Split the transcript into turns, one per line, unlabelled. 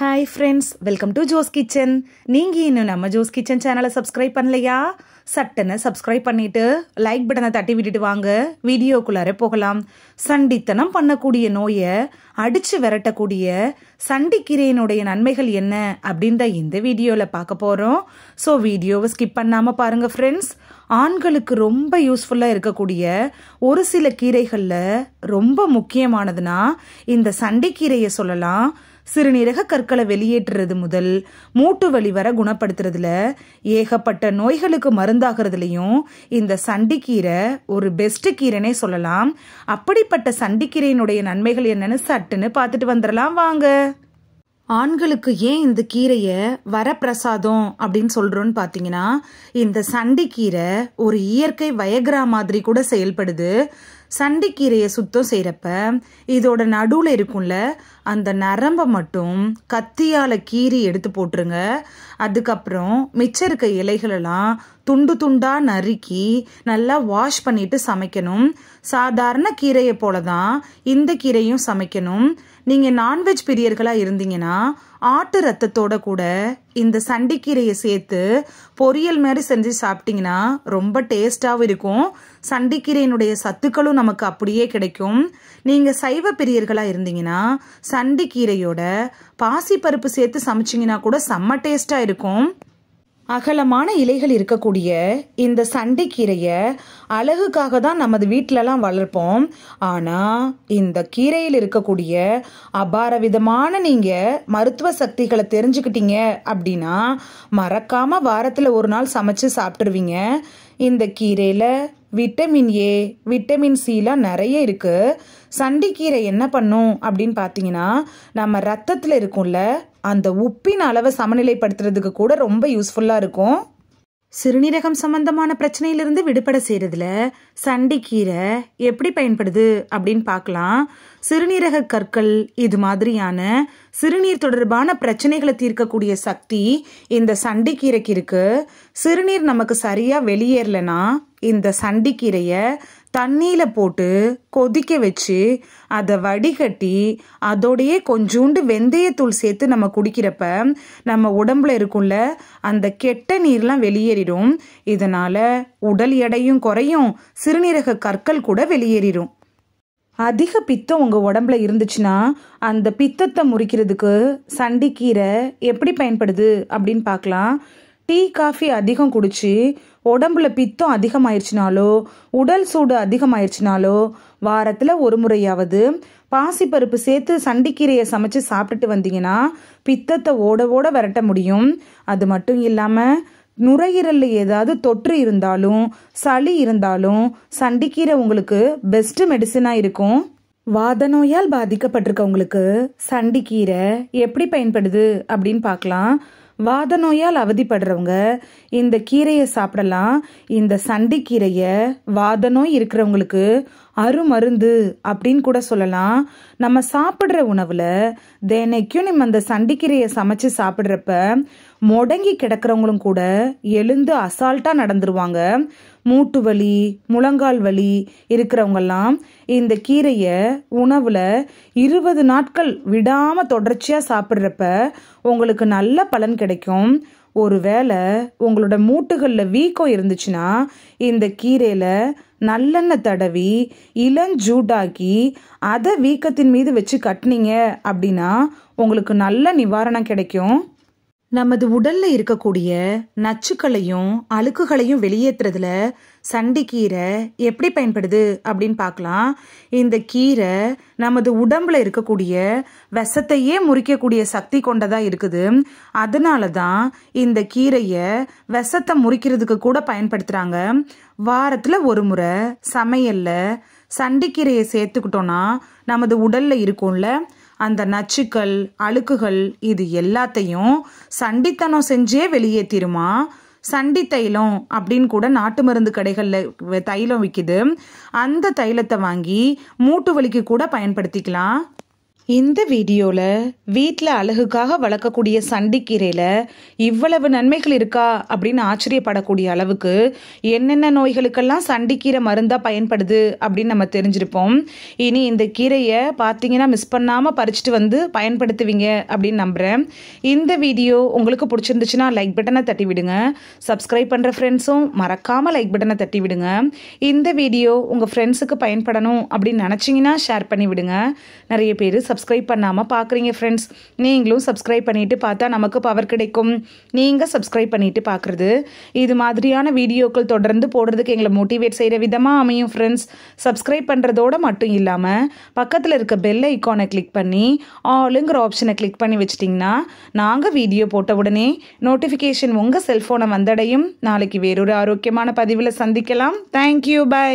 Hi friends, welcome to Jo's kitchen. நீங்கள் இன்னும் நம்ம ஜோஸ் கிச்சன் சேனலை சப்ஸ்கிரைப் பண்ணலையா? சட்டுன்னு சப்ஸ்கிரைப் பண்ணிவிட்டு லைக் பட்டனை தட்டி விட்டுட்டு வாங்க, வீடியோக்குள்ளார போகலாம். சண்டித்தனம் பண்ணக்கூடிய நோயை அடித்து விரட்டக்கூடிய சண்டிக்கீரையினுடைய நன்மைகள் என்ன அப்படின்னு தான் இந்த வீடியோவில் பார்க்க போகிறோம். ஸோ வீடியோவை ஸ்கிப் பண்ணாமல் பாருங்கள் ஃப்ரெண்ட்ஸ். ஆண்களுக்கு ரொம்ப யூஸ்ஃபுல்லாக இருக்கக்கூடிய ஒரு சில கீரைகளில் ரொம்ப முக்கியமானதுன்னா இந்த சண்டிக்கீரையை சொல்லலாம். சிறுநீரக கற்களை வெளியேற்றுறது முதல் மூட்டு வலி வர குணப்படுத்துறதுல, ஏகப்பட்ட நோய்களுக்கு மருந்தாகிறதுலையும் இந்த சண்டிக்கீரை ஒரு பெஸ்ட் கீரைனே சொல்லலாம். அப்படிப்பட்ட சண்டிக்கீரையினுடைய நன்மைகள் என்னன்னு சட்டுன்னு பார்த்துட்டு வந்துடலாம் வாங்க. ஆண்களுக்கு ஏன் இந்த கீரையை வரப்பிரசாதம் அப்படின்னு சொல்கிறோன்னு பார்த்தீங்கன்னா, இந்த சண்டிக்கீரை ஒரு இயற்கை வயக்ரா மாதிரி கூட செயல்படுது. சண்டிக்கீரையை சுத்தம் செய்கிறப்ப இதோட நடுவில் இருக்கும்ல அந்த நரம்பை மட்டும் கத்தியால் கீறி எடுத்து போட்டுருங்க. அதுக்கப்புறம் மிச்சம் இருக்க இலைகளெல்லாம் துண்டு துண்டாக நறுக்கி நல்லா வாஷ் பண்ணிட்டு சமைக்கணும். சாதாரண கீரையை போல தான் இந்த கீரையும் சமைக்கணும். நீங்கள் நான்வெஜ் பிரியர்களாக இருந்தீங்கன்னா ஆட்டு ரத்தத்தோட கூட இந்த சண்டிக்கீரையை சேர்த்து பொரியல் மாதிரி செஞ்சு சாப்பிட்டீங்கன்னா ரொம்ப டேஸ்டாகவும் இருக்கும். சண்டிக்கீரையினுடைய சத்துக்களும் நமக்கு அப்படியே கிடைக்கும். நீங்கள் சைவ பிரியர்களாக இருந்தீங்கன்னா சண்டிக்கீரையோட பாசிப்பருப்பு சேர்த்து சமைச்சிங்கன்னா கூட செம்ம டேஸ்டாக இருக்கும். அகலமான இலைகள் இருக்கக்கூடிய இந்த சண்டிக்கீரையை அழகுக்காக தான் நமது வீட்டிலலாம் வளர்ப்போம். ஆனால் இந்த கீரையில் இருக்கக்கூடிய அபார விதமான நீங்கள் மருத்துவ சக்திகளை தெரிஞ்சுக்கிட்டீங்க அப்படின்னா மறக்காமல் வாரத்தில் ஒரு நாள் சமைச்சு சாப்பிட்ருவீங்க. இந்த கீரையில் விட்டமின் ஏ, விட்டமின் சிலாம் நிறைய இருக்குது. சண்டிக்கீரை என்ன பண்ணும் அப்படின்னு பார்த்தீங்கன்னா, நம்ம ரத்தத்தில் இருக்கும்ல அந்த உப்பின் அளவை சமநிலைப்படுத்துறதுக்கு கூட ரொம்ப யூஸ்ஃபுல்லாக இருக்கும். சிறுநீரகம் சம்பந்தமான பிரச்சனையிலிருந்து விடுபட செய்யறதுல சண்டிக்கீரை எப்படி பயன்படுது அப்படின்னு பார்க்கலாம். சிறுநீரக கற்கள் இது மாதிரியான சிறுநீர் தொடர்பான பிரச்சனைகளை தீர்க்கக்கூடிய சக்தி இந்த சண்டிக்கீரைக்கு இருக்கு. சிறுநீர் நமக்கு சரியா வெளியேறலனா இந்த சண்டிக்கீரையை தண்ணியில் போட்டு கொதிக்க வச்சு அதை வடிகட்டி அதோடையே கொஞ்சோண்டு வெந்தயத்தூள் சேர்த்து நம்ம குடிக்கிறப்ப நம்ம உடம்புல இருக்கும்ல அந்த கெட்ட நீர்லாம் வெளியேறிடும். இதனால் உடல் எடையும் குறையும், சிறுநீரக கற்கள் கூட வெளியேறிடும். அதிக பித்தம் உங்கள் உடம்புல இருந்துச்சுன்னா அந்த பித்தத்தை முறிக்கிறதுக்கு சண்டிக்கீரை எப்படி பயன்படுது அப்படின்னு பார்க்கலாம். டீ காஃபி அதிகம் குடிச்சு உடம்புல பித்தம் அதிகமாயிருச்சுனாலோ உடல் சூடு அதிகமாயிருச்சுனாலோ வாரத்தில் ஒரு முறையாவது பாசிப்பருப்பு சேர்த்து சண்டிக்கீரையை சமைச்சு சாப்பிட்டுட்டு வந்தீங்கன்னா பித்தத்தை ஓட ஓட விரட்ட முடியும். அது மட்டும் இல்லாமல் நுரையீரலில் ஏதாவது தொற்று இருந்தாலும் சளி இருந்தாலும் சண்டிக்கீரை உங்களுக்கு பெஸ்ட் மெடிசனாக இருக்கும். வாத நோயால் பாதிக்கப்பட்டிருக்கவங்களுக்கு சண்டிக்கீரை எப்படி பயன்படுது அப்படின்னு பார்க்கலாம். வாத நோயால் அவதிப்படுறவங்க இந்த கீரையை சாப்பிடலாம். இந்த சண்டிக்கீரையை வாத நோய் இருக்கிறவங்களுக்கு அருமருந்து அப்படின்னு கூட சொல்லலாம். நம்ம சாப்பிட்ற உணவில் தினைக்கும் நம்ம அந்த சண்டிக்கீரையை சமைச்சு சாப்பிட்றப்ப முடங்கி கிடக்கிறவங்களும் கூட எழுந்து அசால்ட்டாக நடந்துருவாங்க. மூட்டு வலி, முழங்கால் வலி இருக்கிறவங்கெல்லாம் இந்த கீரையை உணவில் 20 நாட்கள் விடாமல் தொடர்ச்சியாக சாப்பிட்றப்ப உங்களுக்கு நல்ல பலன் கிடைக்கும். ஒருவேளை உங்களோட மூட்டுகளில் வீக்கம் இருந்துச்சுன்னா இந்த கீரையில் நல்லெண்ணெய் தடவி இளஞ்சூடாக்கி அதை வீக்கத்தின் மீது வச்சு கட்டினீங்க அப்படின்னா உங்களுக்கு நல்ல நிவாரணம் கிடைக்கும். நமது உடல்ல இருக்கக்கூடிய நச்சுக்களையும் அழுக்குகளையும் வெளியேற்றுறதுல சண்டிக்கீரை எப்படி பயன்படுது அப்படின்னு பார்க்கலாம். இந்த கீரை நமது உடம்புல இருக்கக்கூடிய விஷத்தையே முறிக்கக்கூடிய சக்தி கொண்டதாக இருக்குது. அதனால தான் இந்த கீரையை விஷத்தை முறிக்கிறதுக்கு கூட பயன்படுத்துகிறாங்க. வாரத்தில் ஒரு முறை சமையலில் சண்டிக்கீரையை சேர்த்துக்கிட்டோன்னா நமது உடலில் இருக்கும்ல அந்த நச்சுக்கள் அழுக்குகள் இது எல்லாத்தையும் சண்டித்தனம் செஞ்சே வெளியேற்றிருமா. சண்டி தைலம் அப்படின்னு கூட நாட்டு மருந்து கடைகளில் தைலம் விற்கிது. அந்த தைலத்தை வாங்கி மூட்டு வலிக்கு கூட பயன்படுத்திக்கலாம். இந்த வீடியோவில் வீட்டில் அழகுக்காக வளர்க்கக்கூடிய சண்டிக்கீரையில் இவ்வளவு நன்மைகள் இருக்கா அப்படின்னு ஆச்சரியப்படக்கூடிய அளவுக்கு என்னென்ன நோய்களுக்கெல்லாம் சண்டிக்கீரை மருந்தாக பயன்படுது அப்படின்னு நம்ம தெரிஞ்சிருப்போம். இனி இந்த கீரையை பார்த்தீங்கன்னா மிஸ் பண்ணாமல் பறிச்சுட்டு வந்து பயன்படுத்துவீங்க அப்படின்னு நம்புகிறேன். இந்த வீடியோ உங்களுக்கு பிடிச்சிருந்துச்சுன்னா லைக் பட்டனை தட்டி விடுங்க. சப்ஸ்கிரைப் பண்ணுற ஃப்ரெண்ட்ஸும் மறக்காமல் லைக் பட்டனை தட்டி விடுங்க. இந்த வீடியோ உங்கள் ஃப்ரெண்ட்ஸுக்கு பயன்படணும் அப்படின்னு நினச்சிங்கன்னா ஷேர் பண்ணி விடுங்க. நிறைய பேர் சப்ஸ்கிரைப் பண்ணாமல் பார்க்குறீங்க ஃப்ரெண்ட்ஸ். நீங்களும் சப்ஸ்கிரைப் பண்ணிவிட்டு பார்த்தா நமக்கு பவர் கிடைக்கும். நீங்கள் சப்ஸ்கிரைப் பண்ணிவிட்டு பார்க்குறது இது மாதிரியான வீடியோக்கள் தொடர்ந்து போடுறதுக்கு எங்களை மோட்டிவேட் செய்கிற விதமாக அமையும் ஃப்ரெண்ட்ஸ். சப்ஸ்கிரைப் பண்ணுறதோடு மட்டும் இல்லாமல் பக்கத்தில் இருக்க பெல் ஐக்கானை கிளிக் பண்ணி ஆளுங்கிற ஆப்ஷனை கிளிக் பண்ணி வச்சிட்டிங்கன்னா நாங்கள் வீடியோ போட்ட உடனே நோட்டிஃபிகேஷன் உங்கள் செல்ஃபோனை வந்தடையும். நாளைக்கு வேறொரு ஆரோக்கியமான பதிவில் சந்திக்கலாம். Thank you, by.